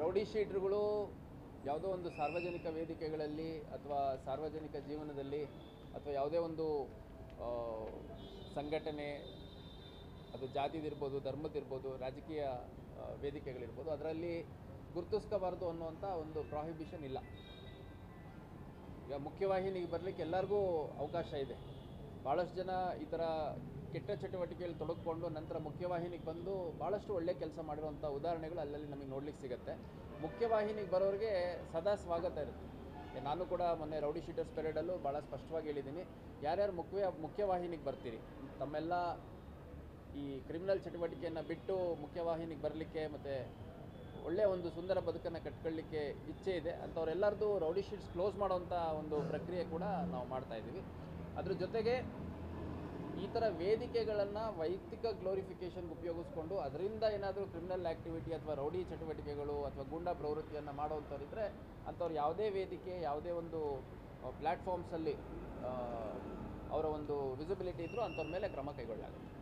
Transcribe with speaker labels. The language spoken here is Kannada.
Speaker 1: ರೌಡಿ ಶೀಟರ್ಗಳು ಯಾವುದೋ ಒಂದು ಸಾರ್ವಜನಿಕ ವೇದಿಕೆಗಳಲ್ಲಿ ಅಥವಾ ಸಾರ್ವಜನಿಕ ಜೀವನದಲ್ಲಿ ಅಥವಾ ಯಾವುದೇ ಒಂದು ಆ, ಸಂಘಟನೆ, ಅದು ಜಾತಿದಿರ್ಬೋದು, ಧರ್ಮದಿರ್ಬೋದು, ರಾಜಕೀಯ ವೇದಿಕೆಗಳಿರ್ಬೋದು, ಅದರಲ್ಲಿ ಗುರುತಿಸ್ಕೋಬಾರ್ದು ಅನ್ನುವಂಥ ಒಂದು ಪ್ರಾಹಿಬಿಷನ್ ಇಲ್ಲ. ಈಗ ಮುಖ್ಯವಾಹಿನಿಗೆ ಬರಲಿಕ್ಕೆ ಎಲ್ಲರಿಗೂ ಅವಕಾಶ ಇದೆ. ಭಾಳಷ್ಟು ಜನ ಈ ಥರ ಕೆಟ್ಟ ಚಟುವಟಿಕೆಯಲ್ಲಿ ತೊಡಗಿಕೊಂಡು ನಂತರ ಮುಖ್ಯವಾಹಿನಿಗೆ ಬಂದು ಭಾಳಷ್ಟು ಒಳ್ಳೆ ಕೆಲಸ ಮಾಡಿರುವಂಥ ಉದಾಹರಣೆಗಳು ಅಲ್ಲಲ್ಲಿ ನಮಗೆ ನೋಡ್ಲಿಕ್ಕೆ ಸಿಗುತ್ತೆ. ಮುಖ್ಯವಾಹಿನಿಗೆ ಬರೋರಿಗೆ ಸದಾ ಸ್ವಾಗತ ಇರುತ್ತೆ. ನಾನು ಕೂಡ ಮೊನ್ನೆ ರೌಡಿ ಶೀಟರ್ಸ್ ಪೆರೇಡಲ್ಲೂ ಭಾಳ ಸ್ಪಷ್ಟವಾಗಿ ಹೇಳಿದ್ದೀನಿ, ಯಾರ್ಯಾರು ಮುಖ್ಯವಾಹಿನಿಗೆ ಬರ್ತೀರಿ, ತಮ್ಮೆಲ್ಲ ಈ ಕ್ರಿಮಿನಲ್ ಚಟುವಟಿಕೆಯನ್ನು ಬಿಟ್ಟು ಮುಖ್ಯವಾಹಿನಿಗೆ ಬರಲಿಕ್ಕೆ ಮತ್ತು ಒಳ್ಳೆಯ ಒಂದು ಸುಂದರ ಬದುಕನ್ನು ಕಟ್ಕೊಳ್ಳಿಕ್ಕೆ ಇಚ್ಛೆ ಇದೆ ಅಂಥವ್ರೆಲ್ಲರದು ರೌಡಿ ಶೀಟ್ಸ್ ಕ್ಲೋಸ್ ಮಾಡೋವಂಥ ಒಂದು ಪ್ರಕ್ರಿಯೆ ಕೂಡ ನಾವು ಮಾಡ್ತಾಯಿದ್ದೀವಿ. ಅದ್ರ ಜೊತೆಗೆ ಈ ಥರ ವೇದಿಕೆಗಳನ್ನು ವೈಯಕ್ತಿಕ ಗ್ಲೋರಿಫಿಕೇಷನ್ಗೆ ಉಪಯೋಗಿಸ್ಕೊಂಡು ಅದರಿಂದ ಏನಾದರೂ ಕ್ರಿಮಿನಲ್ ಆ್ಯಕ್ಟಿವಿಟಿ ಅಥವಾ ರೌಡಿ ಚಟುವಟಿಕೆಗಳು ಅಥವಾ ಗೂಂಡಾ ಪ್ರವೃತ್ತಿಯನ್ನು ಮಾಡೋವಂಥವ್ರಿದ್ದರೆ ಅಂಥವ್ರು ಯಾವುದೇ ವೇದಿಕೆ, ಯಾವುದೇ ಒಂದು ಪ್ಲ್ಯಾಟ್ಫಾರ್ಮ್ಸಲ್ಲಿ ಅವರ ಒಂದು ವಿಸಿಬಿಲಿಟಿ ಇದ್ದರೂ ಅಂಥವ್ರ ಮೇಲೆ ಕ್ರಮ ಕೈಗೊಳ್ಳಲಾಗುತ್ತೆ.